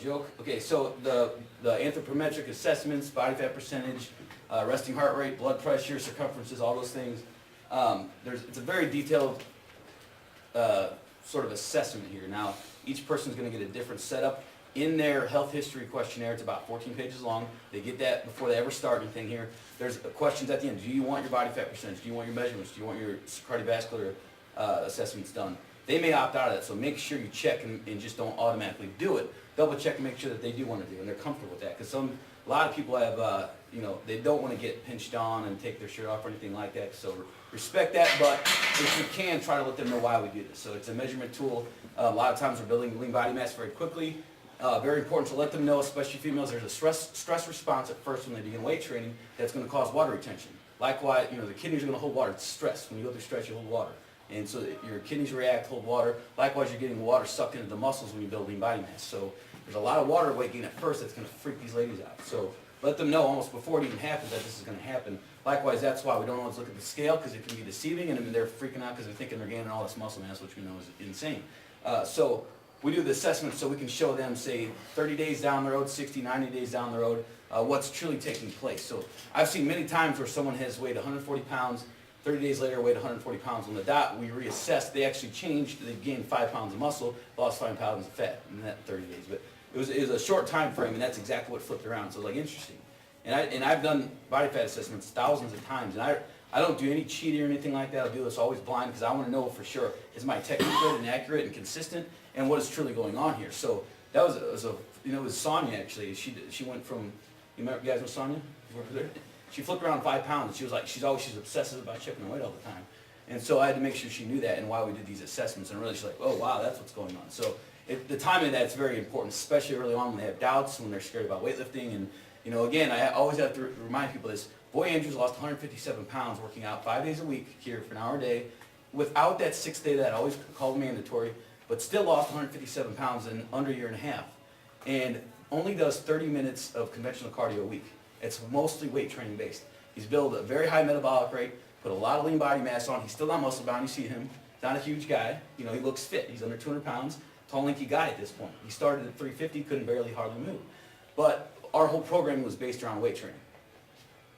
joke. Okay, so the anthropometric assessments, body fat percentage, resting heart rate, blood pressure, circumferences, all those things. It's a very detailed sort of assessment here. Now, each person's going to get a different setup. In their health history questionnaire, it's about 14 pages long. They get that before they ever start anything here. There's questions at the end. Do you want your body fat percentage? Do you want your measurements? Do you want your cardiovascular assessments done? They may opt out of that, so make sure you check and just don't automatically do it. Double check and make sure that they do want to do it and they're comfortable with that. Because a lot of people have, they don't want to get pinched on and take their shirt off or anything like that. So respect that, but if you can, try to let them know why we do this. So it's a measurement tool. A lot of times we're building lean body mass very quickly. Very important to let them know, especially females, there's a stress response at first when they begin weight training that's going to cause water retention. Likewise, the kidneys are going to hold water. It's stress. When you go through stress, you hold water. And so your kidneys react, hold water. Likewise, you're getting water sucked into the muscles when you build lean body mass. So there's a lot of water weight gain at first that's going to freak these ladies out. So let them know almost before it even happens that this is going to happen. Likewise, that's why we don't always look at the scale, because it can be deceiving, and they're freaking out because they're thinking they're gaining all this muscle mass, which we know is insane. So we do the assessment so we can show them, say, 30 days down the road, 60, 90 days down the road, what's truly taking place. So I've seen many times where someone has weighed 140 pounds, 30 days later weighed 140 pounds. On the dot, we reassessed, they actually changed, they gained 5 pounds of muscle, lost 5 pounds of fat in that 30 days. But it was a short time frame, and that's exactly what flipped around. So like, interesting. And I've done body fat assessments thousands of times, and I don't do any cheating or anything like that. I'll do this always blind because I want to know for sure, is my technique good and accurate and consistent, and what is truly going on here. So that it was Sonia actually. She went from, you guys know Sonia? You work with her? She flipped around 5 pounds, and she was like, she's obsessive about chipping weight all the time. And so I had to make sure she knew that and why we did these assessments. And really, she's like, oh wow, that's what's going on. So the timing of that's very important, especially early on when they have doubts, when they're scared about weightlifting. And again, I always have to remind people this. Boy Andrews lost 157 pounds working out 5 days a week here for an hour a day, without that 6th day that I always called mandatory, but still lost 157 pounds in under a year and a half, and only does 30 minutes of conventional cardio a week. It's mostly weight training based. He's built a very high metabolic rate, put a lot of lean body mass on. He's still not muscle bound. You see him. He's not a huge guy. He looks fit. He's under 200 pounds, tall, lanky guy at this point. He started at 350, couldn't hardly move. But our whole program was based around weight training.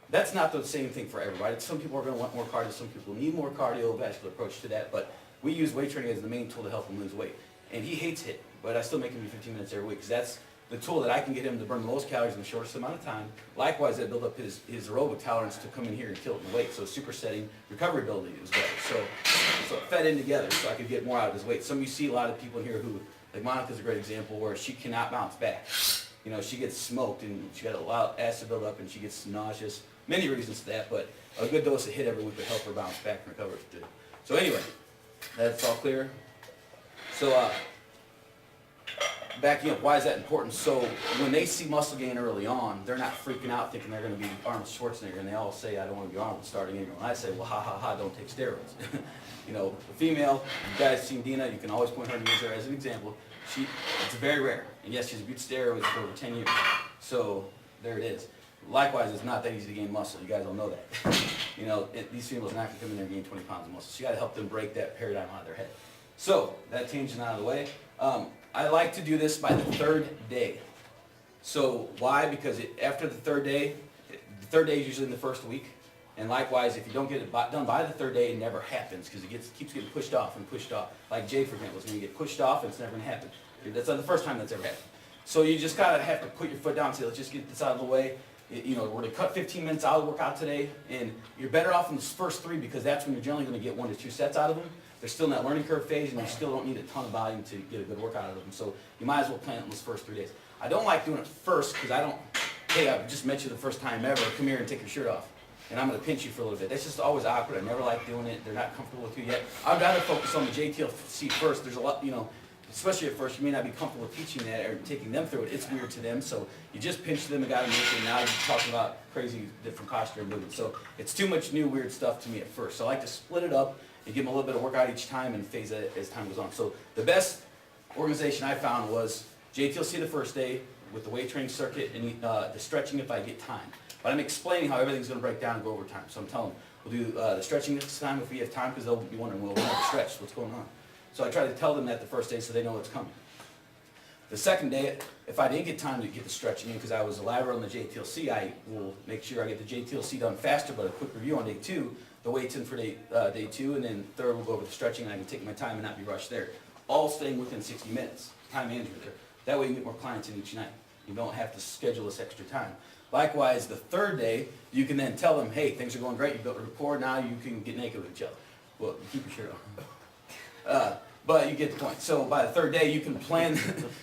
That's not the same thing for everybody. Some people are going to want more cardio. Some people need more cardiovascular approach to that. But we use weight training as the main tool to help him lose weight. And he hates HIIT, but I still make him do 15 minutes every week, because that's the tool that I can get him to burn the most calories in the shortest amount of time. Likewise, that build up his aerobic tolerance to come in here and kill it in weight. So supersetting recovery ability was better. So it fed in together so I could get more out of his weight. Some of you see a lot of people in here who, like Monica's a great example, where she cannot bounce back. She gets smoked, and she got a lot of acid build up, and she gets nauseous. Many reasons to that, but a good dose of HIIT every week would help her bounce back and recover. So anyway, that's all clear. So backing up, why is that important? So when they see muscle gain early on, they're not freaking out thinking they're going to be Arnold Schwarzenegger, and they all say, I don't want to be Arnold starting anymore. And I say, well, ha ha ha, don't take steroids. The female, you guys seen Dina, you can always point her and use her as an example. It's very rare, and yes, she's abused steroids for over 10 years. So there it is. Likewise, it's not that easy to gain muscle. You guys all know that. These females are not going to come in there and gain 20 pounds of muscle. So you got to help them break that paradigm out of their head. So that tangent out of the way. I like to do this by the 3rd day. So why? Because after the 3rd day, the 3rd day is usually in the 1st week. And likewise, if you don't get it done by the 3rd day, it never happens, because it keeps getting pushed off and pushed off. Like Jay, for example, is going to get pushed off, and it's never going to happen. That's not the first time that's ever happened. So you just gotta have to put your foot down and say, let's just get this out of the way. We're going to cut 15 minutes out of the workout today, and you're better off in the first 3, because that's when you're generally going to get 1 to 2 sets out of them. They're still in that learning curve phase, and you still don't need a ton of volume to get a good workout out of them. So you might as well plan it in those first 3 days. I don't like doing it first, because hey, I just met you the first time ever, come here and take your shirt off, and I'm going to pinch you for a little bit. That's just always awkward. I never like doing it. They're not comfortable with you yet. I'd rather focus on the JTLC first. There's a lot, especially at first, you may not be comfortable teaching that or taking them through it. It's weird to them, so you just pinch them and got them moved, and now you're talking about crazy different posture and movement. So it's too much new weird stuff to me at first. So I like to split it up and give them a little bit of workout each time and phase it as time goes on. So the best organization I found was JTLC the first day with the weight training circuit and the stretching if I get time. But I'm explaining how everything's going to break down and go over time. So I'm telling them, we'll do the stretching next time if we have time, because they'll be wondering, well, we have to stretch, what's going on? So I try to tell them that the first day so they know what's coming. The second day, if I didn't get time to get the stretching in because I was elaborate on the JTLC, I will make sure I get the JTLC done faster, but a quick review on day 2, the weights in for day 2, and then third we'll go over the stretching and I can take my time and not be rushed there. All staying within 60 minutes, time management there. That way you can get more clients in each night. You don't have to schedule this extra time. Likewise, the third day, you can then tell them, hey, things are going great, you built a rapport, now you can get naked with each other. Well, keep your shirt on. But you get the point. So by the third day, you can plan.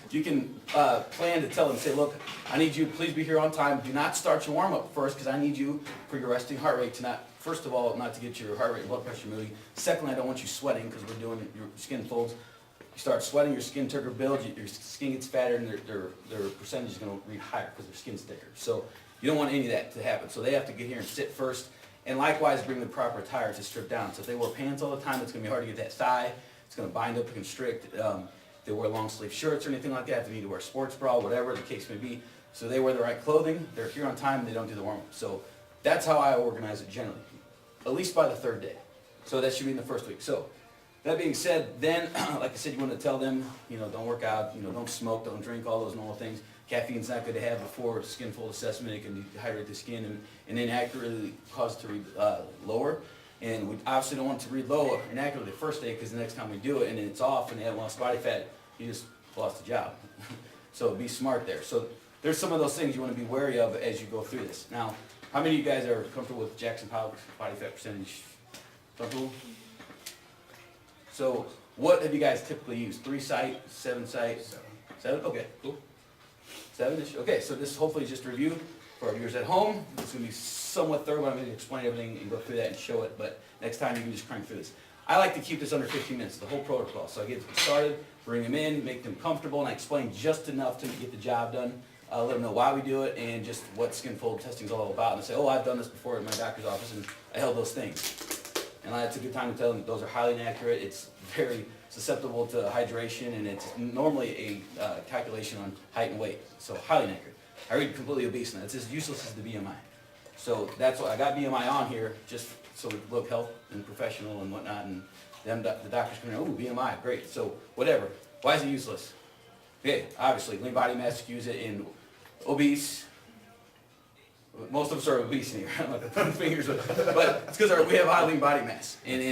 Plan to tell them, say, look, I need you. Please be here on time. Do not start your warm up first, because I need you for your resting heart rate to not. First of all, not to get your heart rate and blood pressure moving. Secondly, I don't want you sweating because we're doing your skin folds. You start sweating, your skin turgor builds, your skin gets fatter, and their percentage is going to read higher because their skin's thicker. So you don't want any of that to happen. So they have to get here and sit first, and likewise bring the proper attire to strip down. So if they wear pants all the time, it's going to be hard to get that thigh. It's going to bind up and constrict. They wear long sleeve shirts or anything like that. If they need to wear a sports bra, whatever the case may be. So they wear the right clothing. They're here on time. And they don't do the warm up. So that's how I organize it generally, at least by the third day. So that should be in the first week. So that being said, then like I said, you want to tell them, don't work out, don't smoke, don't drink, all those normal things. Caffeine's not good to have before skin fold assessment. It can dehydrate the skin and inaccurately cause it to read lower. And we obviously don't want it to read low inaccurately the first day, because the next time we do it and it's off and they have lost body fat, you just lost the job. So be smart there. So there's some of those things you want to be wary of as you go through this. Now, how many of you guys are comfortable with Jackson Pollock's body fat percentage? Comfortable? So what have you guys typically used? 3 site, 7 site? 7? Okay, cool. 7-ish? Okay, so this hopefully is just a review for our viewers at home. It's going to be somewhat thorough, but I'm going to explain everything and go through that and show it, but next time you can just crank through this. I like to keep this under 15 minutes, the whole protocol. So I get them started, bring them in, make them comfortable, and I explain just enough to get the job done. Let them know why we do it and just what skin fold testing is all about. And they say, oh, I've done this before in my doctor's office, and I held those things. And that's a good time to tell them that those are highly inaccurate. It's very susceptible to hydration, and it's normally a calculation on height and weight. So highly inaccurate. I read completely obese now. It's as useless as the BMI. So that's why I got BMI on here, just so we look health and professional and whatnot. And then the doctors come in, oh, BMI, great. So whatever. Why is it useless? Okay, obviously, lean body mass skews it in obese. Most of us are obese in here. I'm like the fingers, but it's because we have high lean body mass, and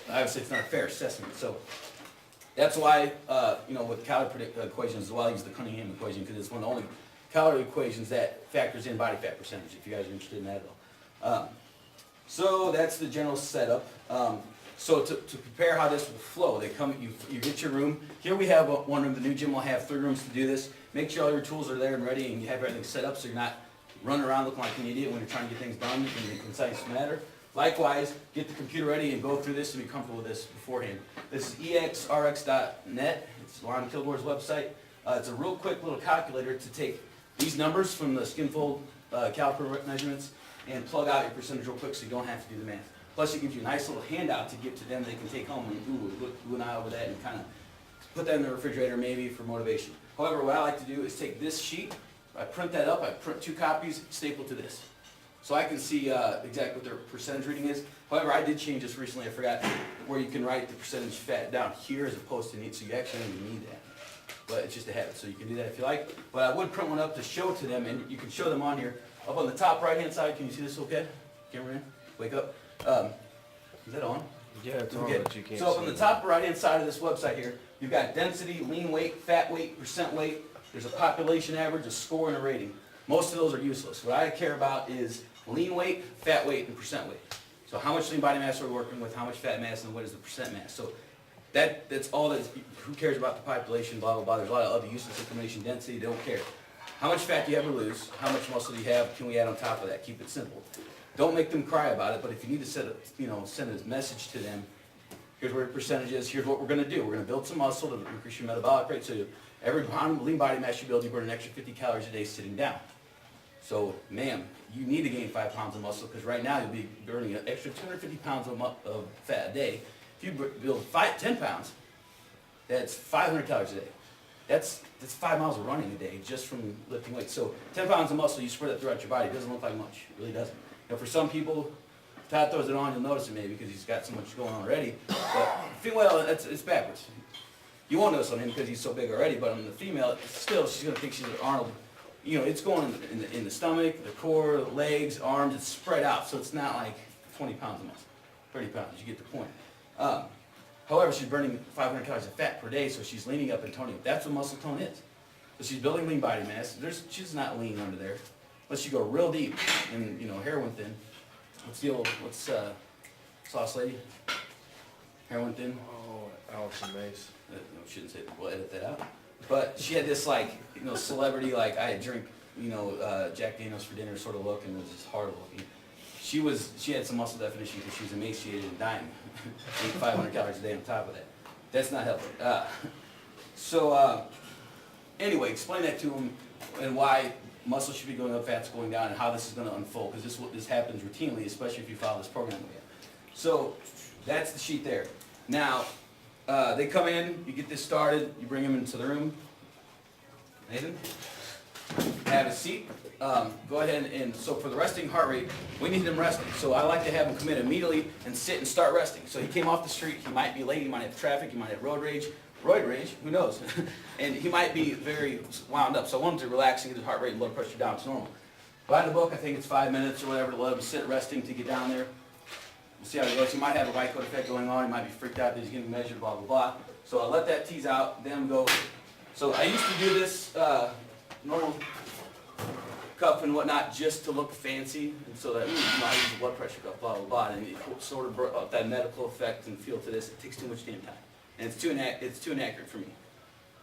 obviously it's not a fair assessment. So that's why with calorie equations as well, I use the Cunningham equation because it's one of the only calorie equations that factors in body fat percentage. If you guys are interested in that at all. So that's the general setup. So to prepare how this will flow, they come, you get your room. Here we have one room. The new gym will have 3 rooms to do this. Make sure all your tools are there and ready, and you have everything set up so you're not running around looking like an idiot when you're trying to get things done in a concise manner. Likewise, get the computer ready and go through this and be comfortable with this beforehand. This is exrx.net. It's Lon Kilgore's website. It's a real quick little calculator to take these numbers from the skin fold caliper measurements and plug out your percentage real quick so you don't have to do the math. Plus it gives you a nice little handout to give to them they can take home and look an eye over that and kind of put that in the refrigerator maybe for motivation. However, what I like to do is take this sheet, I print that up, I print 2 copies, staple to this. So I can see exactly what their percentage reading is. However, I did change this recently, I forgot, where you can write the percentage fat down here as opposed to need, so you actually don't even need that. But it's just a habit, so you can do that if you like. But I would print one up to show to them, and you can show them on here. Up on the top right-hand side, can you see this okay? Cameraman, wake up. Is that on? Yeah, it's on, okay. but you can't So see up on the it. top right-hand side of this website here, you've got density, lean weight, fat weight, percent weight. There's a population average, a score, and a rating. Most of those are useless. What I care about is lean weight, fat weight, and percent weight. So how much lean body mass are we working with, how much fat mass, and what is the percent mass. So that's all that, who cares about the population, blah, blah, blah. There's a lot of other useless information, density, they don't care. How much fat do you have to lose? How much muscle do you have? Can we add on top of that? Keep it simple. Don't make them cry about it, but if you need to send a message to them, here's where your percentage is, here's what we're going to do. We're going to build some muscle to increase your metabolic rate. So every pound of lean body mass you build, you burn an extra 50 calories a day sitting down. So, ma'am, you need to gain 5 pounds of muscle because right now you'll be burning an extra 250 pounds of fat a day. If you build 10 pounds, that's 500 calories a day. That's 5 miles of running a day just from lifting weights. So 10 pounds of muscle, you spread it throughout your body. It doesn't look like much. It really doesn't. For some people, Todd throws it on, you'll notice it maybe because he's got so much going on already. But well, it's backwards. You won't notice on him because he's so big already, but on the female, still, she's gonna think she's Arnold. You know, it's going in the stomach, the core, the legs, arms, it's spread out, so it's not like 20 pounds of muscle, 30 pounds, you get the point. However, she's burning 500 calories of fat per day, so she's leaning up and toning up. That's what muscle tone is. So she's building lean body mass. She's not lean under there. Unless you go real deep and, you know, heroin thin. What's Sauce Lady? Heroin thin? Oh, Alex and Mace. No, shouldn't say that. We'll edit that out. But she had this, like, you know, celebrity, like, I drink, you know, Jack Daniels for dinner sort of look, and was just hard looking. She had some muscle definition because she was emaciated and dying. Ate 500 calories a day on top of that. That's not healthy. Anyway, explain that to him and why muscle should be going up, fat's going down, and how this is going to unfold, because this happens routinely, especially if you follow this program again. So that's the sheet there. Now, they come in, you get this started, you bring them into the room. Nathan, have a seat. Go ahead and so for the resting heart rate, we need him resting. So I like to have him come in immediately and sit and start resting. So he came off the street, he might be late, he might have traffic, he might have road rage, who knows? And he might be very wound up. So I want him to relax and get his heart rate and blood pressure down to normal. By the book, I think it's 5 minutes or whatever to let him sit resting to get down there. We'll see how it goes. He might have a white coat effect going on, he might be freaked out that he's getting measured, blah, blah, blah. So I'll let that tease out, then go. So I used to do this normal cuff and whatnot just to look fancy, and so that, you know, I use a blood pressure cuff, blah, blah, blah, and it sort of brought up that medical effect and feel to this. It takes too much damn time, and it's too inaccurate for me.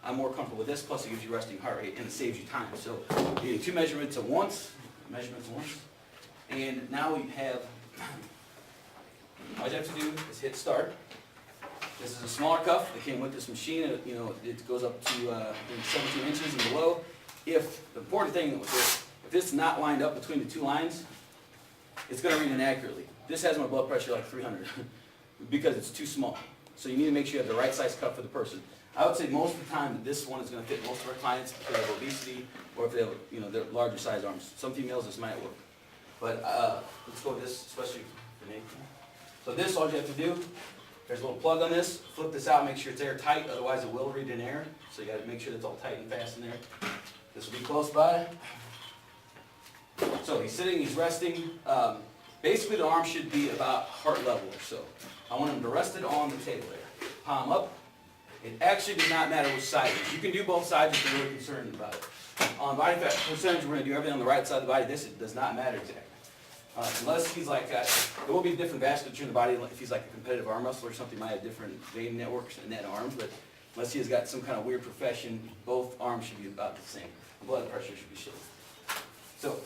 I'm more comfortable with this, plus it gives you resting heart rate, and it saves you time. So you're getting two measurements at once, and now we have, all you have to do is hit start. This is a smaller cuff that came with this machine. You know, it goes up to 17 inches and below. The important thing with this, if this is not lined up between the two lines, it's going to read inaccurately. This has my blood pressure like 300 because it's too small. So you need to make sure you have the right size cuff for the person. I would say most of the time that this one is going to fit most of our clients if they have obesity or if they have, you know, their larger size arms. Some females this might work. But let's go with this, especially for Nathan. So this, all you have to do, there's a little plug on this. Flip this out, make sure it's airtight, otherwise it will read in air. So you got to make sure it's all tight and fast in there. This will be close by. So he's sitting, he's resting. Basically the arm should be about heart level or so. I want him to rest it on the table there. Palm up. It actually does not matter which side it is. You can do both sides if you're really concerned about it. On body fat percentage, we're going to do everything on the right side of the body. This, it does not matter exactly. Unless he's like, there will be different vasculature in the body. If he's like a competitive arm wrestler or something, he might have different vein networks in that arm. But unless he has got some kind of weird profession, both arms should be about the same. The blood pressure should be shifted. So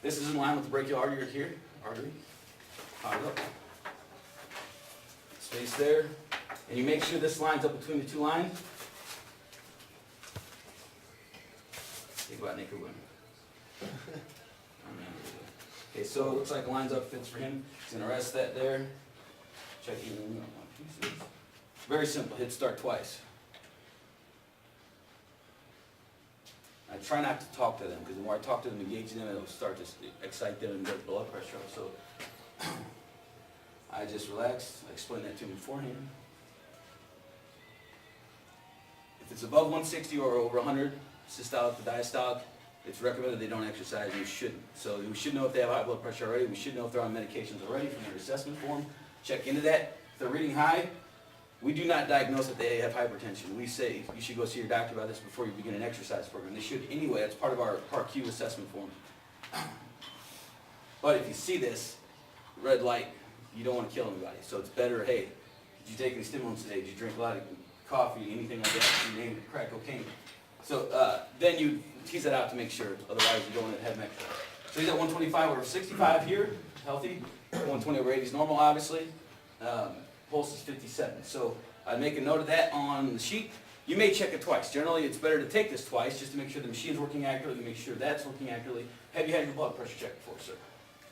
this is in line with the brachial artery here. Palm up. Space there. And you make sure this lines up between the two lines. Think about naked women. Okay, so it looks like it lines up, fits for him. He's going to rest that there. Check in. Very simple. Hit start twice. I try not to talk to them, because the more I talk to them, engage them, it'll start to excite them and get blood pressure up. So I just relax. I explained that to them beforehand. If it's above 160 or over 100, systolic to diastolic, it's recommended they don't exercise, and you shouldn't. So we should know if they have high blood pressure already. We should know if they're on medications already from their assessment form. Check into that. If they're reading high, we do not diagnose that they have hypertension. We say you should go see your doctor about this before you begin an exercise program. They should anyway. That's part of our Part Q assessment form. But if you see this red light, you don't want to kill anybody. So it's better, hey, did you take any stimulants today? Did you drink a lot of coffee, anything like that? You name it, crack cocaine. So then you tease that out to make sure. Otherwise, you don't want to have an extra. So he's at 125 over 65 here, healthy. 120 over 80 is normal, obviously. Pulse is 57. So I'd make a note of that on the sheet. You may check it twice. Generally, it's better to take this twice just to make sure the machine's working accurately, make sure that's working accurately. Have you had your blood pressure checked before, sir?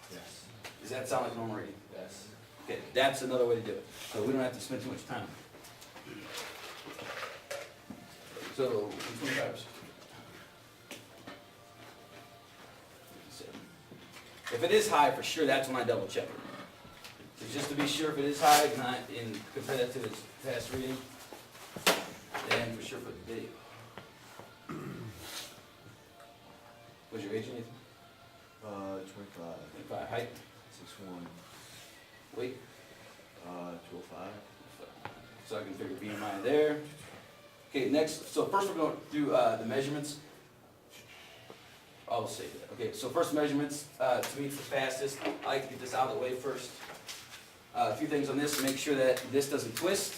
Yes. Does that sound like normal reading? Yes. Okay, that's another way to do it. So we don't have to spend too much time. So 125. If it is high, for sure, that's when I double check it. So just to be sure if it is high, not in compare that to its past reading. sure for the date. What's your age, Nathan? 25, 25. Height? 6'1", Weight? 205. So I can figure BMI there. Okay, next, so first we're going to do the measurements. I'll save it. Okay, so first measurements, to me it's the fastest. I like to get this out of the way first. A few things on this, make sure that this doesn't twist.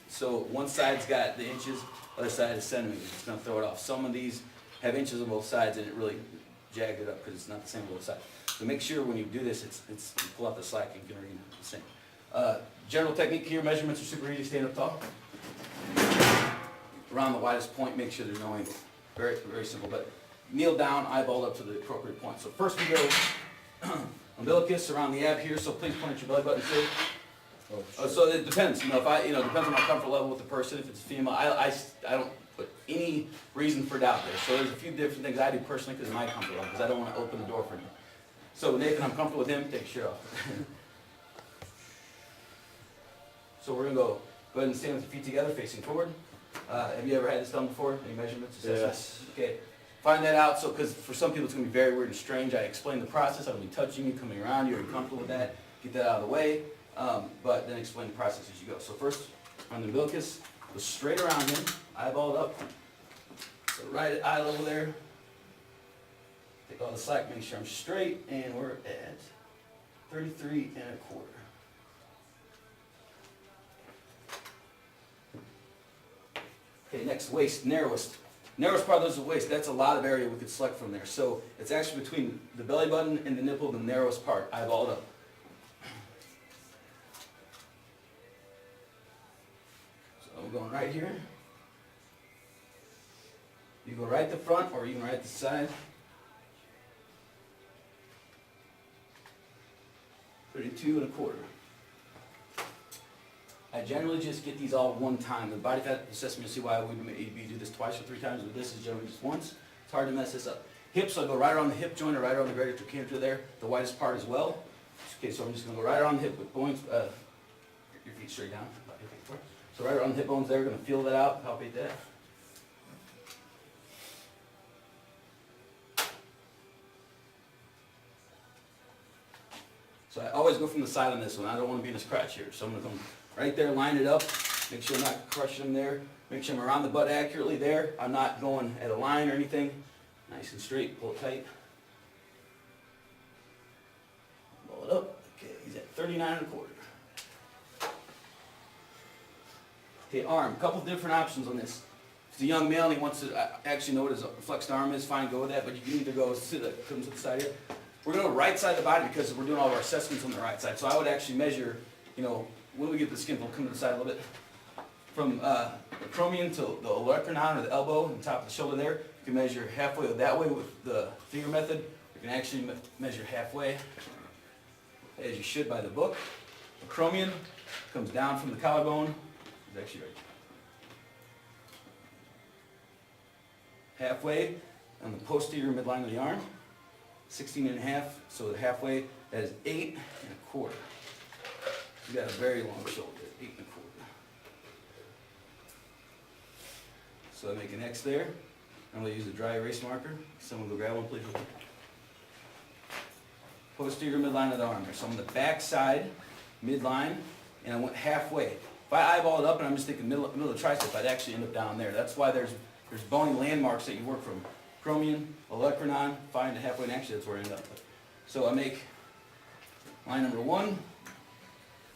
So one side's got the inches, other side is centimeters. It's going to throw it off. Some of these have inches on both sides and it really jagged it up because it's not the same on both sides. So make sure when you do this, you pull out the slack and you can read the same. General technique here, measurements are super easy. Stand up tall. Around the widest point, make sure there's no angle. Very, very simple, but kneel down, eyeball up to the appropriate point. So first we go umbilicus around the ab here, so please point at your belly button too. So it depends, depends on my comfort level with the person. If it's female, I don't put any reason for doubt there. So there's a few different things I do personally because of my comfort level, because I don't want to open the door for him. So Nathan, I'm comfortable with him, take your shirt off. So we're gonna go ahead and stand with your feet together, facing forward. Have you ever had this done before? Any measurements? Yes. Okay. Find that out. So, because for some people it's gonna be very weird and strange. I explain the process. I'm gonna be touching you, coming around you. Are you comfortable with that? Get that out of the way. But then explain the process as you go. So first, on the umbilicus, go straight around him, eyeball it up. So right at eye level there. Take all the slack, make sure I'm straight, and we're at 33 1/4. Okay, next, waist, narrowest. Narrowest part of the waist, that's a lot of area we could select from there. So it's actually between the belly button and the nipple, the narrowest part, eyeball it up. So I'm going right here. You go right at the front or even right at the side. 32 1/4. I generally just get these all one time. The body fat assessment, you'll see why we maybe do this twice or 3 times, but this is generally just once. It's hard to mess this up. Hips, I'll go right around the hip joint or right around the greater trochanter there, the widest part as well. Okay, so I'm just going to go right around the hip with bones, your feet straight down. So right around the hip bones there, we're going to feel that out, palpate that. So I always go from the side on this one. I don't want to be in a scratch here. So I'm going to come right there, line it up. Make sure I'm not crushing them there. Make sure I'm around the butt accurately there. I'm not going at a line or anything. Nice and straight. Pull it tight. Roll it up. Okay, he's at 39 1/4. Okay, arm. A couple different options on this. If it's a young male and he wants to actually know what his flexed arm is, fine, go with that. But you can either go to the side here. We're going to right side the body because we're doing all of our assessments on the right side. So I would actually measure, when we get the skin, we'll come to the side a little bit. From the acromion to the olecranon or the elbow and top of the shoulder there, you can measure halfway that way with the finger method. You can actually measure halfway, as you should by the book. Acromion comes down from the collarbone. It's actually right. Halfway on the posterior midline of the arm. 16 1/2, so halfway, that is 8 1/4. You got a very long shoulder, 8 1/4. So I make an X there. I'm going to use a dry erase marker. Someone go grab one, please. Posterior midline of the arm. So I'm on the back side, midline, and I went halfway. If I eyeball it up and I'm just thinking middle of the tricep, I'd actually end up down there. That's why there's bony landmarks that you work from. Acromion, olecranon, find a halfway, and actually that's where I end up. So I make line number 1,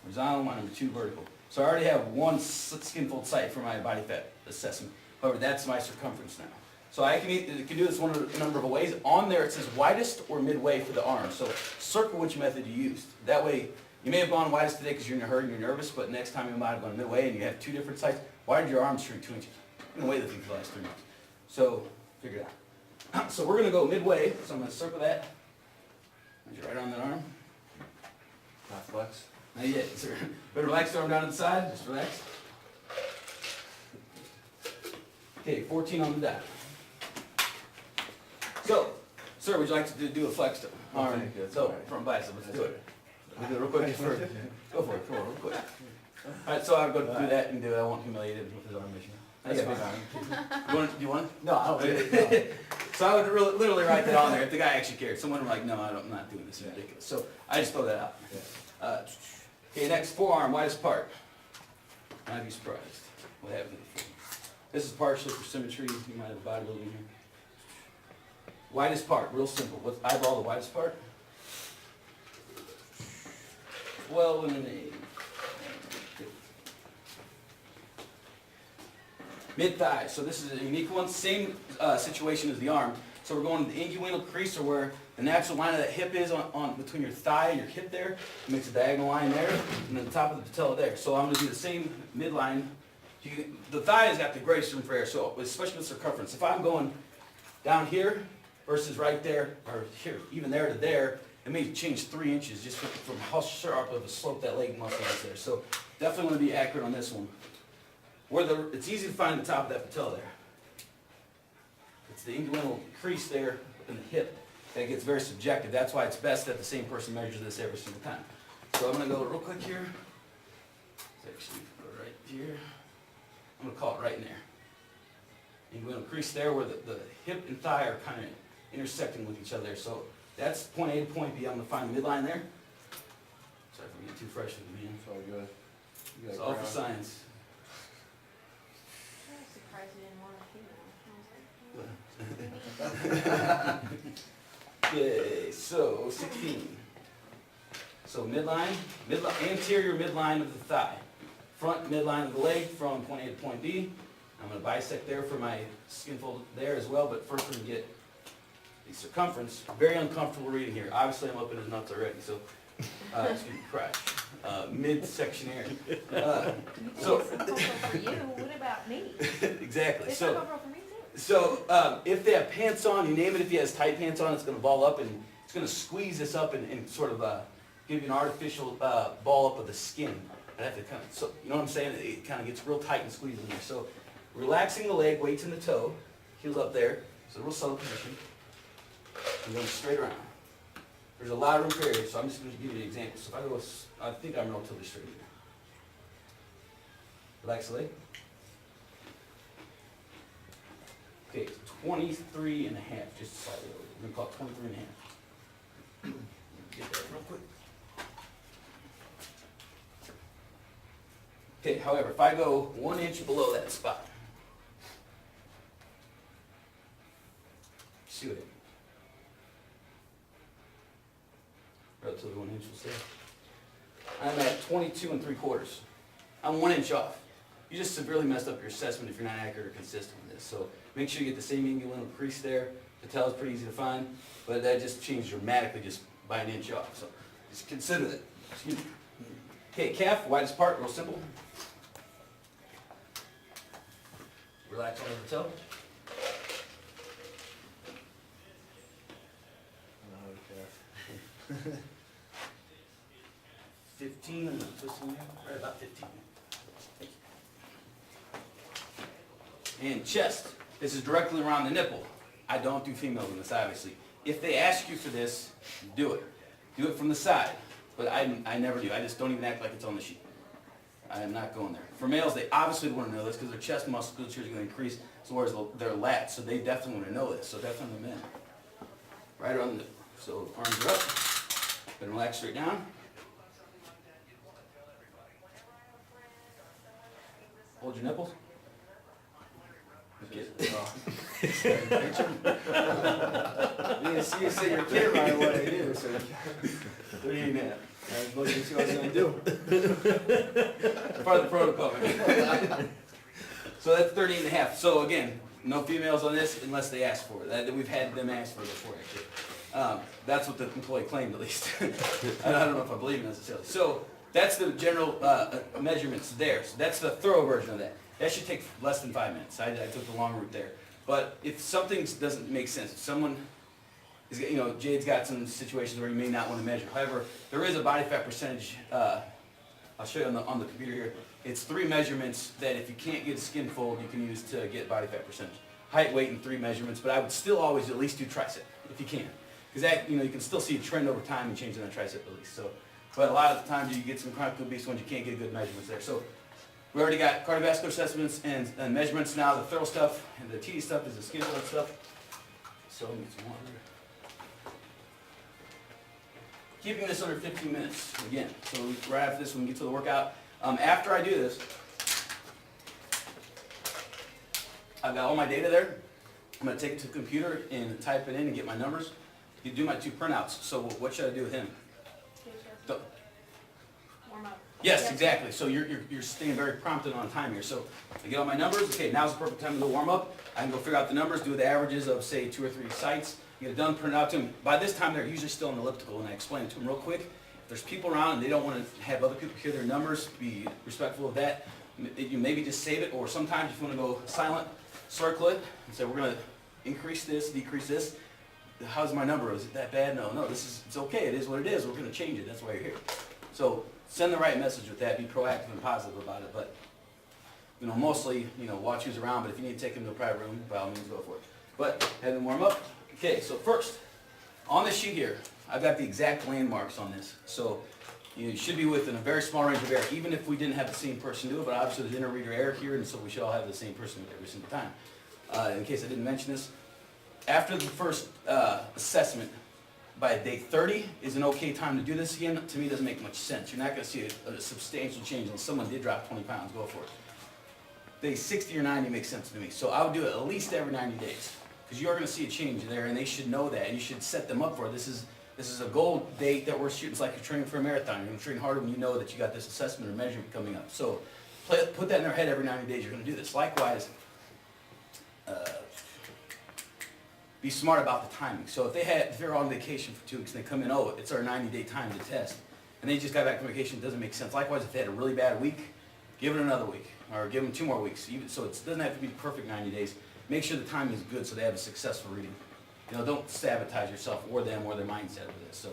horizontal, line number 2, vertical. So I already have one skin fold site for my body fat assessment. However, that's my circumference now. So I can do this a number of ways. On there it says widest or midway for the arm. So circle which method you used. That way, you may have gone widest today because you're in a hurry and you're nervous, but next time you might have gone midway and you have 2 different sites. Why did your arm shrink 2 inches? I've been weightlifting for the last 3 months. So figure it out. So we're going to go midway, so I'm going to circle that. Measure right on that arm. Not flex. Not yet, sir. Better relax the arm down to the side, just relax. Okay, 14 on the dot. So, sir, would you like to do a flex arm? thank you, that's So, all right. front bicep, let's do it. We'll do it real quick just go for it, come on, real quick. Alright, so I'll go through that and do it. I won't humiliate him with his arm issue. That's Yeah. fine. You want? No, I don't think it. So I would literally write that on there if the guy actually cared. Someone were like, no, I'm not doing this. It's ridiculous. So I just throw that out. Yeah. Okay, next, forearm, widest part. I'd be surprised what happens. This is partially for symmetry. You might have a bodybuilding here. Widest part, real simple. What's eyeball the widest part? 12 and an 8. Mid-thigh, so this is a unique one. Same situation as the arm. So we're going to the inguinal crease, or where the natural line of that hip is on between your thigh and your hip there. It makes a diagonal line there, and then the top of the patella there. So I'm going to do the same midline. The thigh has got the greatest room for error, so especially with circumference. If I'm going down here versus right there, or here, even there to there, it may change 3 inches just from how sharp of a slope that leg muscle is there. So definitely want to be accurate on this one. It's easy to find the top of that patella there. It's the inguinal crease there in the hip that gets very subjective. That's why it's best that the same person measures this every single time. So I'm going to go real quick here. Let's actually go right here. I'm going to call it right in there. Inguinal crease there where the hip and thigh are kind of intersecting with each other. So that's point A to point B. I'm going to find the midline there. Sorry if I'm getting too fresh with me. It's all good. You It's got all for ground. science. I was surprised you didn't want a female. Okay, so 16. So midline, anterior midline of the thigh. Front midline of the leg from point A to point B. I'm going to bisect there for my skin fold there as well, but first we're going to get the circumference. Very uncomfortable reading here. Obviously I'm up in his nuts already, so, excuse me, crash. Midsection area. So, It's uncomfortable for you, what about me? exactly. It's So. uncomfortable for me too. So if they have pants on, you name it, if he has tight pants on, it's going to ball up and it's going to squeeze this up and sort of give you an artificial ball up of the skin. I have to kind of, so, you know what I'm saying? It kind of gets real tight and squeezed in there. So relaxing the leg, weights in the toe, heels up there. It's a real subtle position. And going straight around. There's a lot of room for error, so I'm just going to give you an example. So if I go, I think I'm relatively straight here. Relax the leg. Okay, 23 and a half, just slightly over. We're gonna call it 23 and a half. Get that real quick. Okay, however, if I go 1 inch below that spot, see what it, relatively 1 inch will say. I'm at 22 3/4. I'm 1 inch off. You just severely messed up your assessment if you're not accurate or consistent with this. So make sure you get the same inguinal crease there. Patella is pretty easy to find, but that just changed dramatically just by 1 inch off. So just consider that. Excuse me. Okay, calf, widest part, real simple. Relax on the toe. I don't know, 15, I'm not twisting you, right about 15. And chest, this is directly around the nipple. I don't do females on this, obviously. If they ask you for this, do it. Do it from the side, but I never do. I just don't even act like it's on the sheet. I am not going there. For males, they obviously want to know this because their chest musculature is going to increase, so whereas their lats, so they definitely want to know this. So definitely men. Right around the nipple. So arms are up, then relax straight down. Hold your nipples. You didn't see you say your kid right away either, so 3 and a half. that's what you was gonna do. Part of the protocol. Man. So that's 30 and a half. So again, no females on this unless they ask for it. We've had them ask for it before, actually. That's what the employee claimed, at least. I don't know if I believe it necessarily. So that's the general measurements there. So that's the thorough version of that. That should take less than 5 minutes. I took the long route there. But if something doesn't make sense, if someone is, Jade's got some situations where you may not want to measure. However, there is a body fat percentage. I'll show you on the computer here. It's 3 measurements that if you can't get a skin fold, you can use to get body fat percentage. Height, weight, and 3 measurements. But I would still always at least do tricep if you can, because that you can still see a trend over time and changing that tricep at least. So, but a lot of the times you get some chronically obese ones, you can't get good measurements there. So We already got cardiovascular assessments and measurements now. The thorough stuff and the tedious stuff is the skin fold stuff. So let me get some water. Keeping this under 15 minutes again. So right after this, we can get to the workout. After I do this, I've got all my data there. I'm going to take it to the computer and type it in and get my numbers. You do my 2 printouts. So what should I do with him? Don't- Warm up. Yes, exactly. So you're staying very prompt and on time here. So I get all my numbers. Okay, now's the perfect time to go warm up. I can go figure out the numbers, do the averages of say 2 or 3 sites, get it done, print it out to them. By this time, they're usually still on elliptical, and I explain it to them real quick. If there's people around and they don't want to have other people hear their numbers, be respectful of that. You maybe just save it, or sometimes if you want to go silent, circle it and say we're going to increase this, decrease this. How's my number? Is it that bad? No, it's okay. It is what it is. We're going to change it. That's why you're here. So send the right message with that. Be proactive and positive about it. But mostly, watch who's around. But if you need to take them to a private room, by all means, go for it. But have them warm up. Okay. So first, on this sheet here, I've got the exact landmarks on this. So you should be within a very small range of error, even if we didn't have the same person do it. But obviously, there's interreader error here, and so we should all have the same person with every single time. In case I didn't mention this, after the first assessment, by day 30 is an okay time to do this again. To me, it doesn't make much sense. You're not going to see a substantial change unless someone did drop 20 pounds. Go for it. Day 60 or 90 makes sense to me. So I would do it at least every 90 days because you are going to see a change there, and they should know that, and you should set them up for it. This is a goal date that we're shooting. It's like you're training for a marathon. You're going to train harder when you know that you got this assessment or measurement coming up. So put that in their head every 90 days. You're going to do this. Likewise, be smart about the timing. So if they're on vacation for 2 weeks and they come in, oh, it's our 90-day time to test, and they just got back from vacation, it doesn't make sense. Likewise, if they had a really bad week, give it another week, or give them 2 more weeks. So it doesn't have to be perfect 90 days. Make sure the timing is good so they have a successful reading. Don't sabotage yourself or them or their mindset with this. So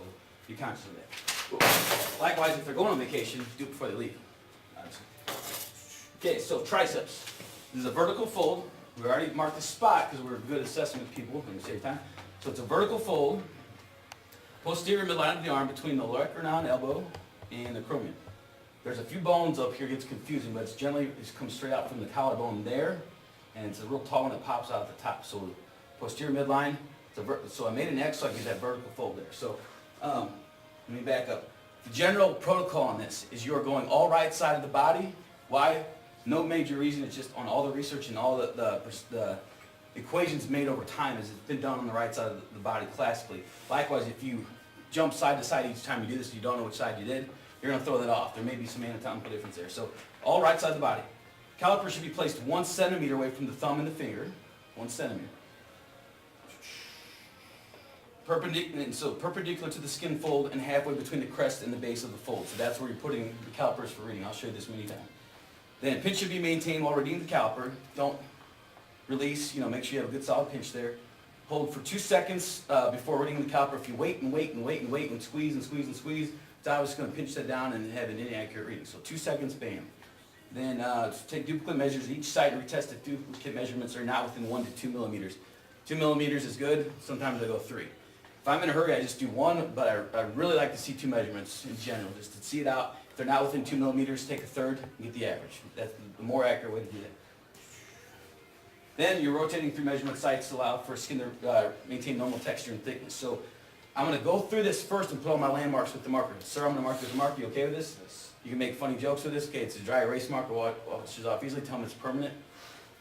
be conscious of that. Likewise, if they're going on vacation, do it before they leave. Obviously. Okay, so triceps. This is a vertical fold. We already marked the spot because we're good assessment people at the same time. So it's a vertical fold, posterior midline of the arm between the olecranon elbow and the acromion. There's a few bones up here, it gets confusing, but it comes straight out from the collarbone there, and it's a real tall one that pops out at the top. So posterior midline, so I made an X so I get that vertical fold there. So let me back up. The general protocol on this is you're going all right side of the body. Why? No major reason, it's just on all the research and all the equations made over time is it's been done on the right side of the body classically. Likewise, if you jump side to side each time you do this and you don't know which side you did, you're going to throw that off. There may be some anatomical difference there. So all right side of the body. Caliper should be placed 1 centimeter away from the thumb and the finger. 1 centimeter. Perpendicular to the skin fold and halfway between the crest and the base of the fold. So that's where you're putting the calipers for reading. I'll show you this many times. Then pinch should be maintained while reading the caliper. Don't release, make sure you have a good solid pinch there. Hold for 2 seconds before reading the caliper. If you wait and wait and wait and wait and squeeze and squeeze and squeeze, it's obviously going to pinch that down and have an inaccurate reading. So 2 seconds, bam. Then take duplicate measures at each site and retest if duplicate measurements are not within 1 to 2 millimeters. 2 millimeters is good. Sometimes I go 3. If I'm in a hurry, I just do 1, but I really like to see 2 measurements in general, just to see it out. If they're not within 2 millimeters, take a third and get the average. That's the more accurate way to do that. Then you're rotating through measurement sites to allow for skin to maintain normal texture and thickness. So I'm going to go through this first and put all my landmarks with the marker. Sir, I'm going to mark with the marker. You okay with this? Yes. You can make funny jokes with this. Okay, it's a dry erase marker. Wash this off easily. Tell them it's permanent.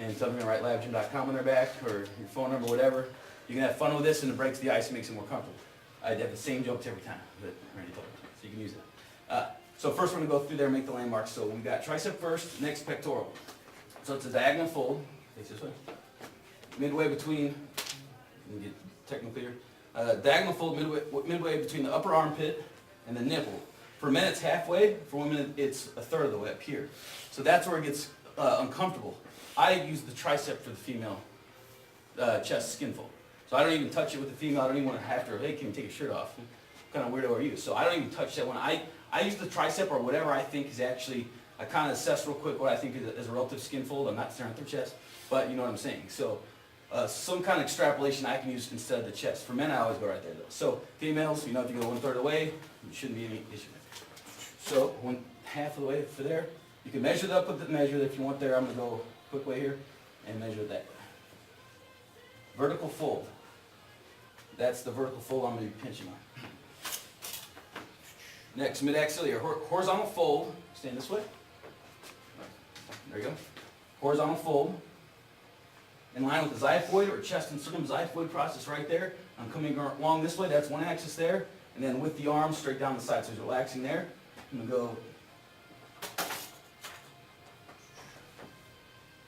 And tell them you're going to write labgym.com on their back or your phone number, whatever. You can have fun with this and it breaks the ice and makes it more comfortable. I'd have the same jokes every time, but I already told you, so you can use that. So first we're going to go through there and make the landmarks. So we've got tricep first, next pectoral. So it's a diagonal fold, face this way. Midway between, let me get technical here. Diagonal fold midway between the upper armpit and the nipple. For men it's halfway, for women it's a third of the way up here. So that's where it gets uncomfortable. I use the tricep for the female chest skin fold. So I don't even touch it with the female. I don't even want to have to, hey, can you take your shirt off? What kind of weirdo are you? So I don't even touch that one. I use the tricep or whatever I think is actually, I kind of assess real quick what I think is a relative skin fold. I'm not staring at their chest, but you know what I'm saying. So some kind of extrapolation I can use instead of the chest. For men, I always go right there though. So females, if you go 1/3 of the way, it shouldn't be any issue. So 1/2 of the way for there. You can measure it up with the measure if you want there. I'm gonna go quick way here and measure that. Vertical fold. That's the vertical fold I'm gonna be pinching on. Next, mid-axillary, horizontal fold. Stand this way. There you go. Horizontal fold. In line with the xiphoid or chest and sternum xiphoid process right there. I'm coming along this way, that's one axis there. And then with the arm straight down the side, so it's relaxing there. I'm gonna go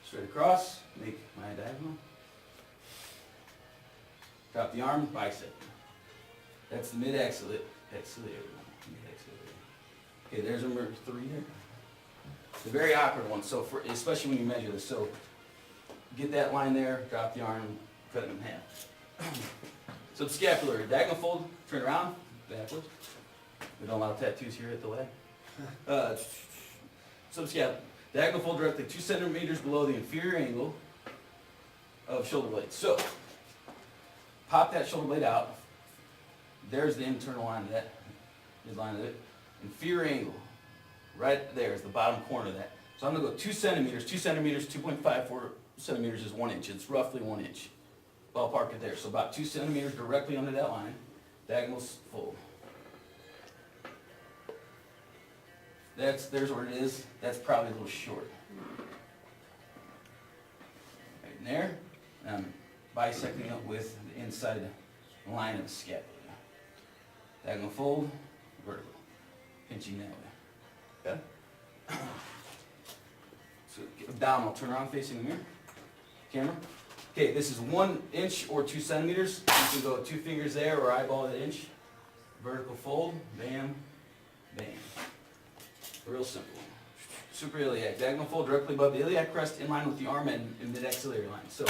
straight across, make my diagonal. Drop the arm, bicep. That's the mid-axillary. Okay, there's number 3 here. It's a very awkward one, so especially when you measure this. So get that line there, drop the arm, cut it in half. Subscapular, diagonal fold, turn around, backwards. We don't allow tattoos here at the leg. Subscapular, diagonal fold directly 2 centimeters below the inferior angle of shoulder blade. So, pop that shoulder blade out. There's the internal line of that, midline of it. Inferior angle, right there is the bottom corner of that. So I'm gonna go 2 centimeters, 2.54 centimeters is 1 inch. It's roughly 1 inch. Ballpark it there. So about 2 centimeters directly under that line. Diagonal fold. There's where it is. That's probably a little short. Right in there. And I'm bisecting it with the inside line of the scapula. Diagonal fold, vertical. Pinching that way. Okay? So abdominal, turn around facing the mirror. Camera. Okay, this is 1 inch or 2 centimeters. You can go 2 fingers there or eyeball that inch. Vertical fold, bam, bam. Real simple. Super iliac. Diagonal fold directly above the iliac crest in line with the arm and mid-axillary line. So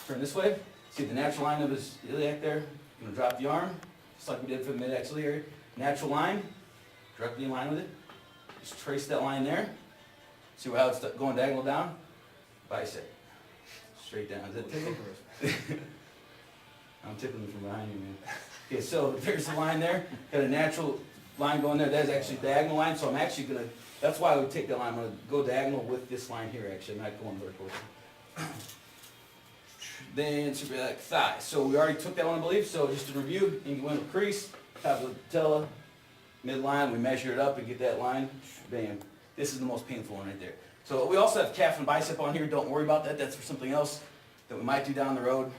turn this way. See the natural line of his iliac there? You're going to drop the arm, just like we did for the mid-axillary. Natural line, directly in line with it. Just trace that line there. See how it's going diagonal down? Bicep. Straight down. Is that tickle? I'm tickling from behind you, man. Okay, so there's the line there. Got a natural line going there. That's actually a diagonal line, so I'm actually going to, that's why I would take that line. I'm going to go diagonal with this line here, actually. I'm not going vertical. Then super like thigh. So we already took that one, I believe. So just to review, you went with crease, top of the patella, midline. We measure it up and get that line. Bam. This is the most painful one right there. So we also have calf and bicep on here. Don't worry about that. That's for something else that we might do down the road.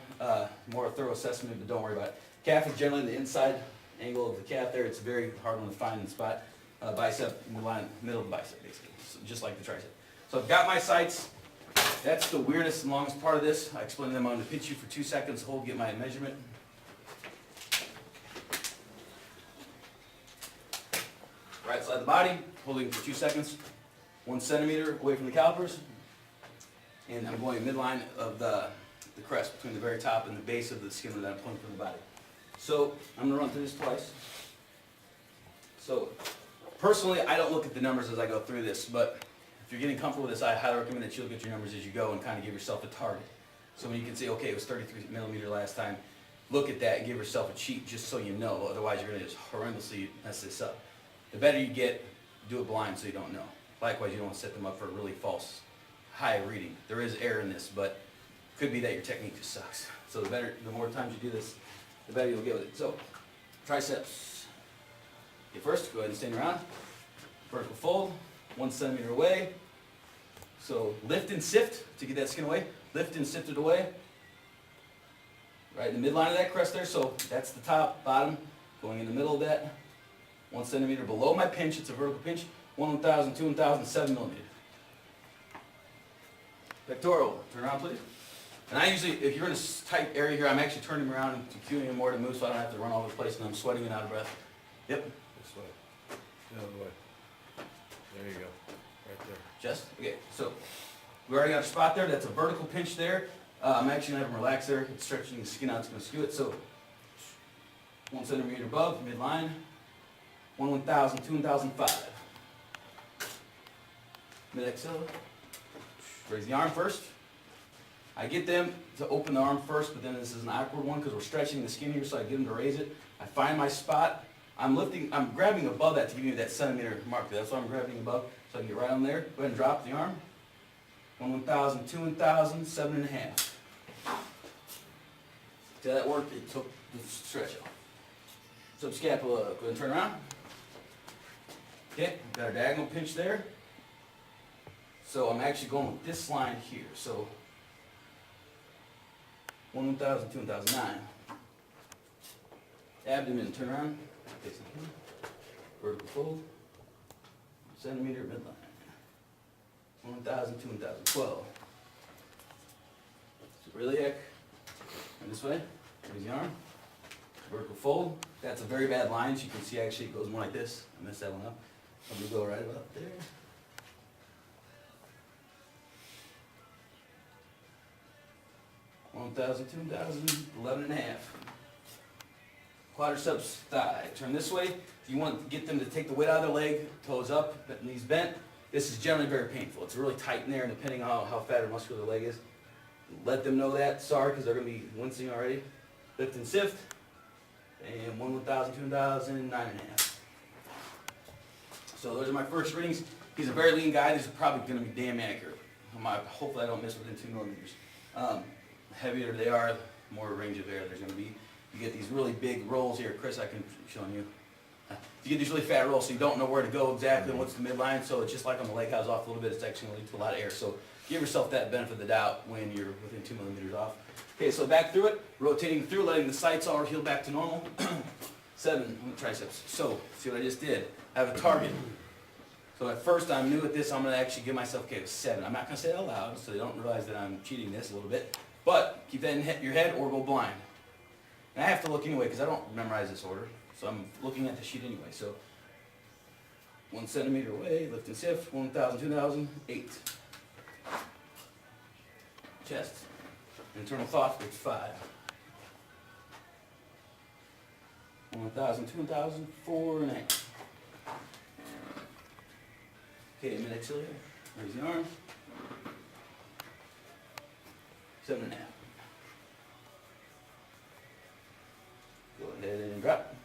More a thorough assessment, but don't worry about it. Calf is generally the inside angle of the calf there. It's a very hard one to find in the spot. Bicep, middle of the bicep, basically. So just like the tricep. So I've got my sights. That's the weirdest and longest part of this. I explained them. I'm going to pinch you for 2 seconds, hold, get my measurement. Right side of the body, holding for 2 seconds. 1 centimeter away from the calipers. And I'm going midline of the crest, between the very top and the base of the skin that I'm pulling from the body. So I'm going to run through this twice. So personally, I don't look at the numbers as I go through this, but if you're getting comfortable with this, I highly recommend that you look at your numbers as you go and kind of give yourself a target. So when you can say, okay, it was 33 millimeter last time, look at that and give yourself a cheat just so you know. Otherwise, you're going to just horrendously mess this up. The better you get, do it blind so you don't know. Likewise, you don't want to set them up for a really false high reading. There is error in this, but it could be that your technique just sucks. So the more times you do this, the better you'll get with it. So triceps. Okay, first, go ahead and stand around. Vertical fold, 1 centimeter away. So lift and sift to get that skin away. Lift and sift it away. Right in the midline of that crest there. So that's the top, bottom, going in the middle of that. 1 centimeter below my pinch. It's a vertical pinch. 1/1000, 2/1000, 7 millimeter. Pectoral. Turn around, please. And I usually, if you're in a tight area here, I'm actually turning around and cueing him more to move so I don't have to run all over the place and I'm sweating and out of breath. Yep. This way. The other way. There you go. Right there. Just? Okay, so we already got a spot there. That's a vertical pinch there. I'm actually going to have him relax there. It's stretching the skin out. It's going to skew it. So 1 centimeter above, midline. 1/1000, 2/1005. Mid-exhale. Raise the arm first. I get them to open the arm first, but then this is an awkward one because we're stretching the skin here, so I get them to raise it. I find my spot. I'm grabbing above that to give you that centimeter marker. That's why I'm grabbing above. So I can get right on there. Go ahead and drop the arm. 1 1,000, 2 1,000, 7.5. Till that worked, it took the stretch out. Subscapula, go ahead and turn around. Okay, got our diagonal pinch there. So I'm actually going with this line here. So 1 1,000, 2 1,000, 9. Abdomen, turn around. Facing here. Vertical fold. Centimeter midline. 1 1,000, 2 1,000, 12. Suprailiac. And this way. Raise the arm. Vertical fold. That's a very bad line. As you can see, actually, it goes more like this. I messed that one up. I'm going to go right about there. One 1,000, 2 1,000, 11.5. Quadriceps thigh. Turn this way. If you want to get them to take the weight out of their leg, toes up, knees bent, this is generally very painful. It's really tight in there, and depending on how fat or muscular the leg is, let them know that. Sorry, because they're going to be wincing already. Lift and sift. And 1 1,000, 2 1,000, 9.5. So those are my first readings. He's a very lean guy. These are probably going to be damn accurate. Hopefully I don't miss within 2 millimeters. Heavier they are, the more range of air there's going to be. You get these really big rolls here. Chris, I can show you. You get these really fat rolls, so you don't know where to go exactly and what's the midline. So it's just like on the leg house off a little bit. It's actually going to lead to a lot of air. So give yourself that benefit of the doubt when you're within 2 millimeters off. Okay, so back through it, rotating through, letting the sights all heal back to normal. 7 on the triceps. So see what I just did? I have a target. So at first I'm new at this. I'm going to actually give myself, okay, 7. I'm not going to say it out loud so they don't realize that I'm cheating this a little bit. But keep that in your head or go blind. And I have to look anyway because I don't memorize this order. So I'm looking at the sheet anyway. So 1 centimeter away, lift and sift, 1 1,000, 2 1,000, 8. Chest. Internal thought, it's 5. 1 1,000, 2 1,000, 4.5. Okay, mid-axillary. Raise the arm. 7.5. Go ahead and drop.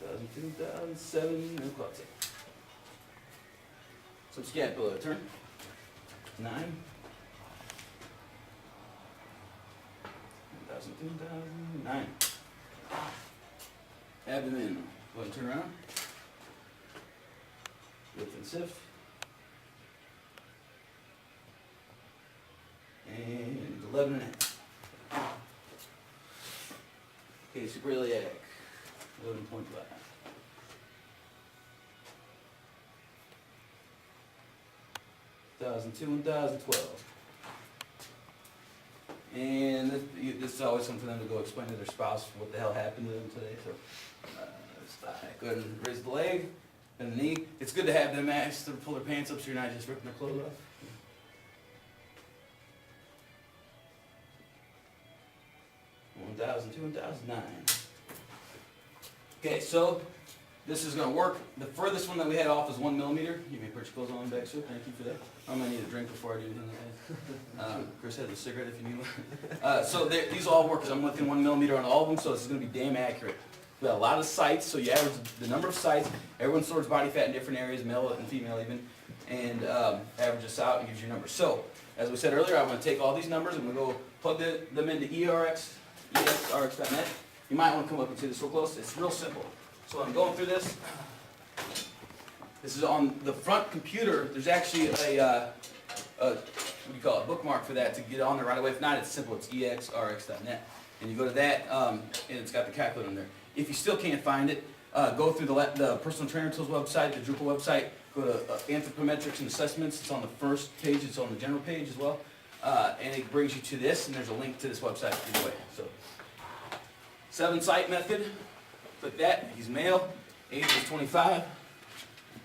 1,000, 2,000, 7, no quad tape. Subscapula, turn. 9. 1,000, 2,000, 9. Abdomen, go ahead and turn around. Lift and sift. And 11.5. Okay, suprailiac, 11.5. $1,000, 2, 1,012. And this is always something for them to go explain to their spouse what the hell happened to them today. So, go ahead and raise the leg and the knee. It's good to have them ask to pull their pants up so you're not just ripping their clothes off. 1,000, 2 1,009. Okay, so this is going to work. The furthest one that we had off is 1 millimeter. You may put your clothes on back, sir. Thank you for that. I'm going to need a drink before I do anything like that. Chris has a cigarette if you need one. So these all work because I'm within 1 millimeter on all of them, so this is going to be damn accurate. We got a lot of sites, so you average the number of sites. Everyone stores body fat in different areas, male and female even, and average this out and gives you numbers. So, as we said earlier, I'm going to take all these numbers and we're going to go plug them into exrx.net. You might want to come up and see this real close. It's real simple. So I'm going through this. This is on the front computer. There's actually a what do you call it, a bookmark for that to get on there right away. If not, it's simple. It's exrx.net. And you go to that, and it's got the calculator in there. If you still can't find it, go through the Personal Trainer Tools website, the Drupal website, go to Anthropometrics and Assessments. It's on the first page. It's on the general page as well. And it brings you to this, and there's a link to this website either way. So, 7-site method. Click that. He's male. Age is 25.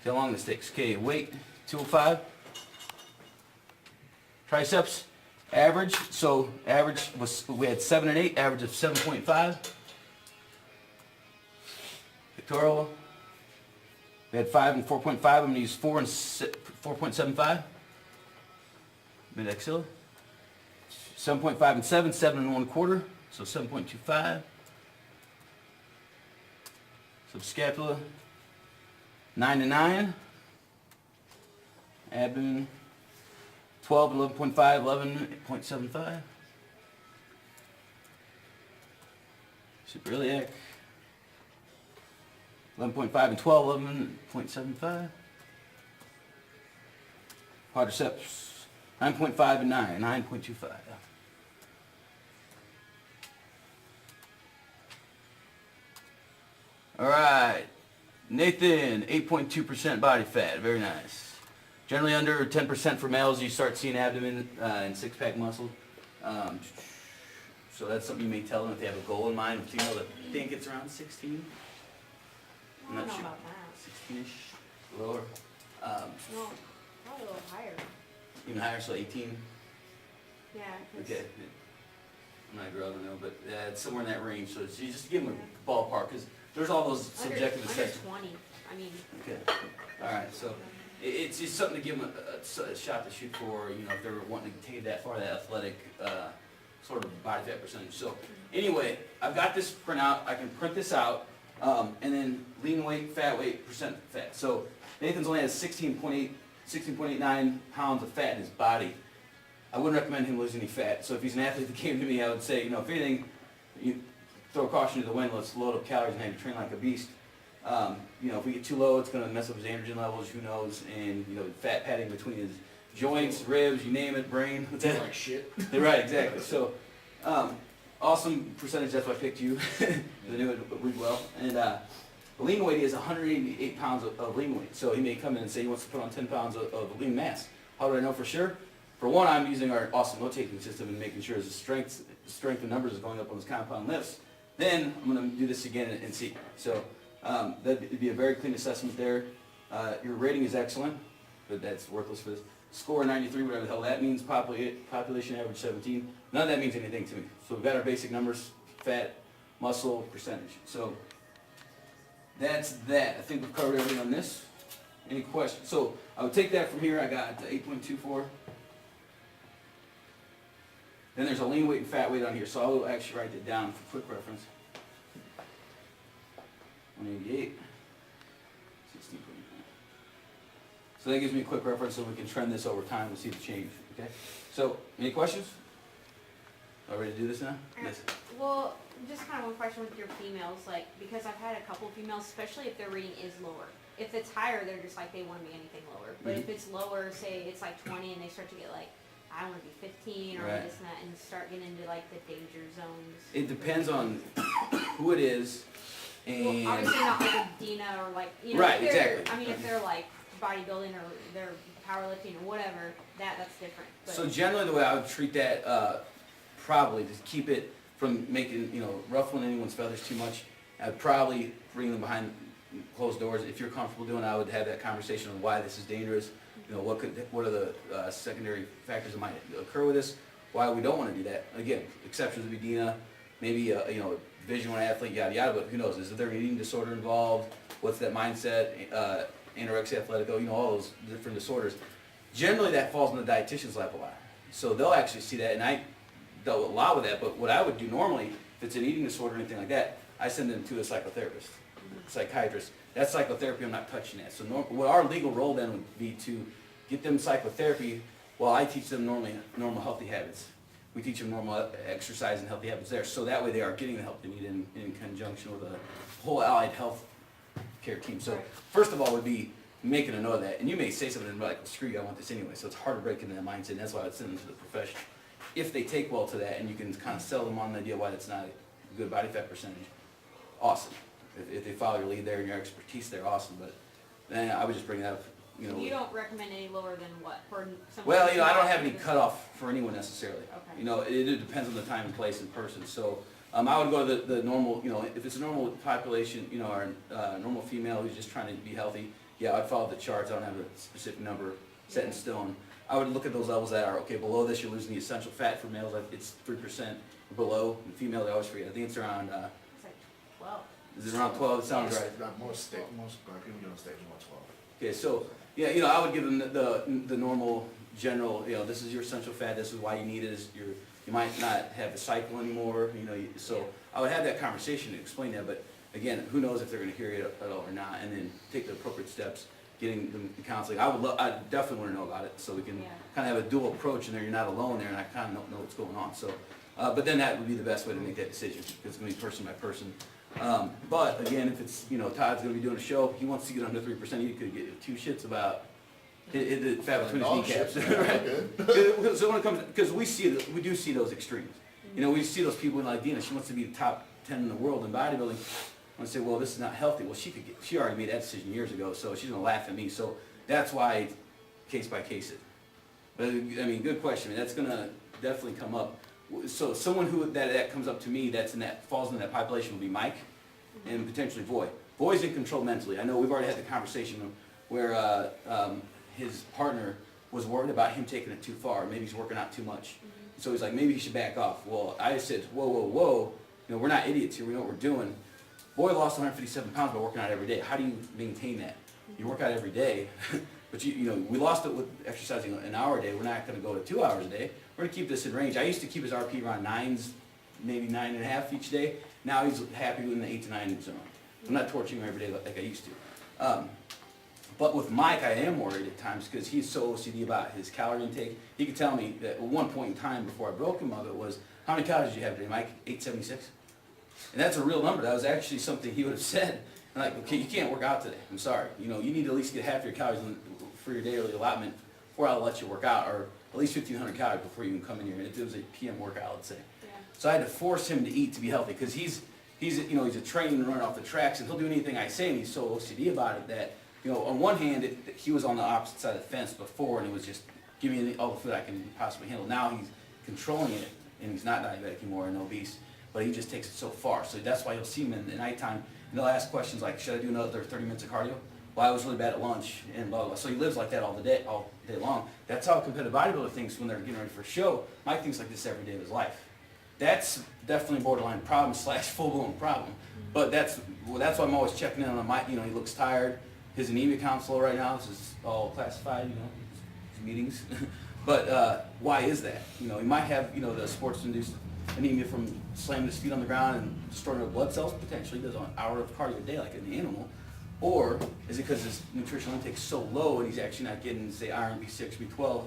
See how long this takes. Okay, weight 205. Triceps average. So average was, we had 7 and 8. Average of 7.5. Pectoral. We had 5 and 4.5. I'm going to use 4 and 4.75. Mid-axilla. 7.5 and 7. 7 and 1/4. So 7.25. Subscapula, 9 and 9. Abdomen, 12, 11.5, 11.75. Superiliac, 11.5 and 12, 11.75. Quadriceps, 9.5 and 9, 9.25. All right, Nathan, 8.2% body fat, very nice. Generally under 10% for males, you start seeing abdomen and six-pack muscle. So that's something you may tell them if they have a goal in mind. With females, I think it's around 16. I don't know about that. 16-ish, lower. No, probably a little higher. Even higher, so 18. Yeah. 'cause- Okay. I'm not a girl, I don't know, but it's somewhere in that range. So you just give them a ballpark, because there's all those subjective under assessments. 20. I mean. Okay. All right. So it's just something to give them a shot to shoot for. You know, if they're wanting to take it that far, that athletic sort of body fat percentage. So anyway, I've got this printout. I can print this out, and then lean weight, fat weight, percent fat. So Nathan's only has 16.89 pounds of fat in his body. I wouldn't recommend him losing any fat. So if he's an athlete that came to me, I would say, you know, if anything, you throw caution to the wind. Let's load up calories and have you train like a beast. You know, if we get too low, it's going to mess up his androgen levels. Who knows? And you know, fat padding between his joints, ribs, you name it, brain. What's that? Like shit. Right, exactly. So, awesome percentage. That's why I picked you. 'Cause I knew it would well. And the lean weight is 188 pounds of lean weight. So he may come in and say he wants to put on 10 pounds of lean mass. How do I know for sure? For one, I'm using our awesome note-taking system and making sure his strength and numbers is going up on his compound lifts. Then I'm going to do this again and see. So that'd be a very clean assessment there. Your rating is excellent, but that's worthless for this. Score 93, whatever the hell that means. Population average 17. None of that means anything to me. So we've got our basic numbers: fat, muscle, percentage. So that's that. I think we've covered everything on this. Any questions? So I would take that from here. I got 8.24. Then there's a lean weight and fat weight on here, so I will actually write that down for quick reference. 188, 16.9. So that gives me a quick reference so we can trend this over time and see the change, okay? So, any questions? Are we ready to do this now? Yes. Well, just kind of one question with your females, like, because I've had a couple of females, especially if their reading is lower. If it's higher, they're just like, they want to be anything lower. But if it's lower, say it's like 20 and they start to get like, I want to be 15 or Right. this and that, and start getting into like the danger zones. It depends on who it is and... Well, obviously not like a Dina or like, you know, Right, if they're, exactly. I mean, if they're like bodybuilding or they're powerlifting or whatever, that's different. But So generally the way I would treat that, probably to keep it from making, you know, ruffling anyone's feathers too much, I'd probably bring them behind closed doors. If you're comfortable doing it, I would have that conversation on why this is dangerous. You know, what are the secondary factors that might occur with this? Why we don't want to do that? Again, exceptions would be Dina, maybe you know, Division I athlete, yada yada. But who knows? Is there an eating disorder involved? What's that mindset? Anorexia athletico, you know, all those different disorders. Generally, that falls in the dietitian's lap a lot. So they'll actually see that, and I dealt a lot with that. But what I would do normally, if it's an eating disorder or anything like that, I send them to a psychotherapist, psychiatrist. That's psychotherapy. I'm not touching that. So what our legal role then would be to get them psychotherapy while I teach them normal healthy habits. We teach them normal exercise and healthy habits there, so that way they are getting the help they need in conjunction with a whole allied health care team. So first of all would be making a note of that. And you may say something and be like, well, screw you, I want this anyway. So it's hard to break into that mindset, and that's why I would send them to the professional. If they take well to that and you can kind of sell them on the idea why that's not a good body fat percentage, awesome. If they follow your lead there and your expertise there, awesome. But then I would just bring that up, you know. you don't recommend any lower than what for someone? Well, you know, I don't who's have any not- cutoff for anyone necessarily. Okay. You know, it depends on the time and place and person. So I would go to the normal, you know, if it's a normal population, you know, or normal female who's just trying to be healthy, yeah, I'd follow the charts. I don't have a specific number set in stone. I would look at those levels that are, okay, below this you're losing the essential fat. For males, it's 3% below. And females, I always forget. I think it's around, It's like 12. is it around 12? It sounds right. Most black people get on stage about 12. Okay, so, yeah, you know, I would give them the normal, general, you know, this is your essential fat, this is why you need it, you might not have a cycle anymore, you know, so I would have that conversation to explain that, but again, who knows if they're gonna hear it at all or not, and then take the appropriate steps. getting the counseling. I definitely want to know about it, so we can Yeah. kind of have a dual approach in there. You're not alone there, and I kind of don't know what's going on. So, but then that would be the best way to make that decision, because it's going to be person by person. But again, if it's, Todd's going to be doing a show, he wants to get under 3%, he could get two shits about the fat between his kneecaps. Right? So when it comes, because we do see those extremes. We see those people like Dina, she wants to be the top 10 in the world in bodybuilding. I say, well, this is not healthy. Well, she already made that decision years ago, so she's gonna laugh at me. So that's why case by case it. But I mean, good question. I mean, that's gonna definitely come up. So someone who that comes up to me falls in that population will be Mike and potentially Voy. Voy's in control mentally. I know we've already had the conversation where his partner was worried about him taking it too far. Maybe he's working out too much. So he's like, maybe he should back off. Well, I said, whoa. We're not idiots here. We know what we're doing. Boy lost 157 pounds by working out every day. How do you maintain that? You work out every day, but we lost it with exercising an hour a day. We're not going to go to 2 hours a day. We're going to keep this in range. I used to keep his RP around 9s, maybe 9.5 each day. Now he's happy in the 8 to 9 zone. I'm not torturing him every day like I used to. But with Mike, I am worried at times because he's so OCD about his calorie intake. He could tell me that at one point in time before I broke him of it was, how many calories do you have today, Mike? 876? And that's a real number. That was actually something he would have said. I'm like, okay, you can't work out today. I'm sorry. You need to at least get half your calories for your daily allotment before I'll let you work out, or at least 1,500 calories before you can come in here. And it was a PM workout, let's say. Yeah. So I had to force him to eat to be healthy because he's a trained runner off the tracks, and he'll do anything I say, and he's so OCD about it that, on one hand, he was on the opposite side of the fence before, and it was just, give me all the food I can possibly handle. Now he's controlling it, and he's not diabetic anymore and obese, but he just takes it so far. So that's why you'll see him in the nighttime, and they'll ask questions like, should I do another 30 minutes of cardio? Well, I was really bad at lunch, and blah, blah, blah. So he lives like that all day long. That's how a competitive bodybuilder thinks when they're getting ready for a show. Mike thinks like this every day of his life. That's definitely borderline problem / full-blown problem. But that's why I'm always checking in on Mike. He looks tired. His anemia count's low right now. This is all classified, his meetings. But why is that? He might have, the sports-induced anemia from slamming his feet on the ground and destroying his blood cells. Potentially does an hour of cardio a day like an animal. Or is it because his nutritional intake is so low and he's actually not getting, say, iron, B6, B12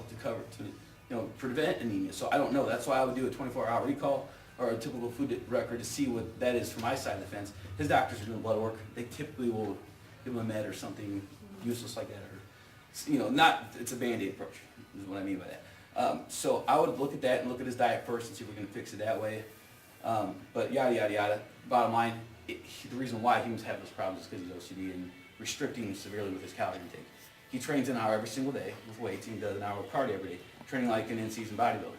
to prevent anemia? So I don't know. That's why I would do a 24-hour recall or a typical food record to see what that is for my side of the fence. His doctors are doing blood work. They typically will give him a med or something useless like that, it's a Band-Aid approach, is what I mean by that. So I would look at that and look at his diet first and see if we can fix it that way. But yada, yada, yada. Bottom line, the reason why humans have those problems is because he's OCD and restricting severely with his calorie intake. He trains an hour every single day with weights, and he does an hour of cardio every day, training like an in-season bodybuilder.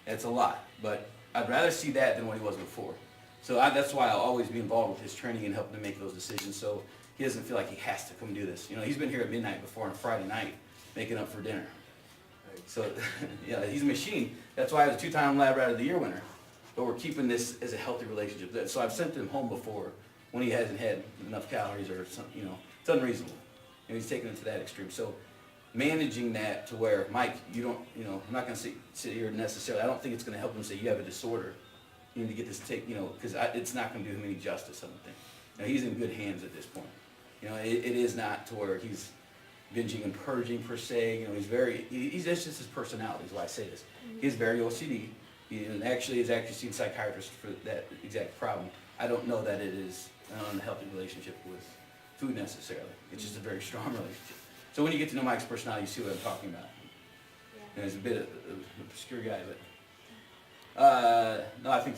That's a lot, but I'd rather see that than what he was before. So that's why I'll always be involved with his training and helping to make those decisions, so he doesn't feel like he has to come do this. He's been here at midnight before on a Friday night, making up for dinner. So, yeah, he's a machine. That's why I was a 2-time Lab Rat of the Year winner. But we're keeping this as a healthy relationship. So I've sent him home before when he hasn't had enough calories or something, it's unreasonable. And he's taken it to that extreme. So managing that to where, Mike, you don't, I'm not going to sit here necessarily. I don't think it's going to help him say you have a disorder. You need to get this because it's not going to do him any justice, I don't think. He's in good hands at this point. It is not to where he's binging and purging per se. That's just his personality is why I say this. He's very OCD. He actually has seen psychiatrists for that exact problem. I don't know that it is an unhealthy relationship with food necessarily. It's just a very strong relationship. So when you get to know Mike's personality, you see what I'm talking about. Yeah. He's a bit of an obscure guy, but no, I think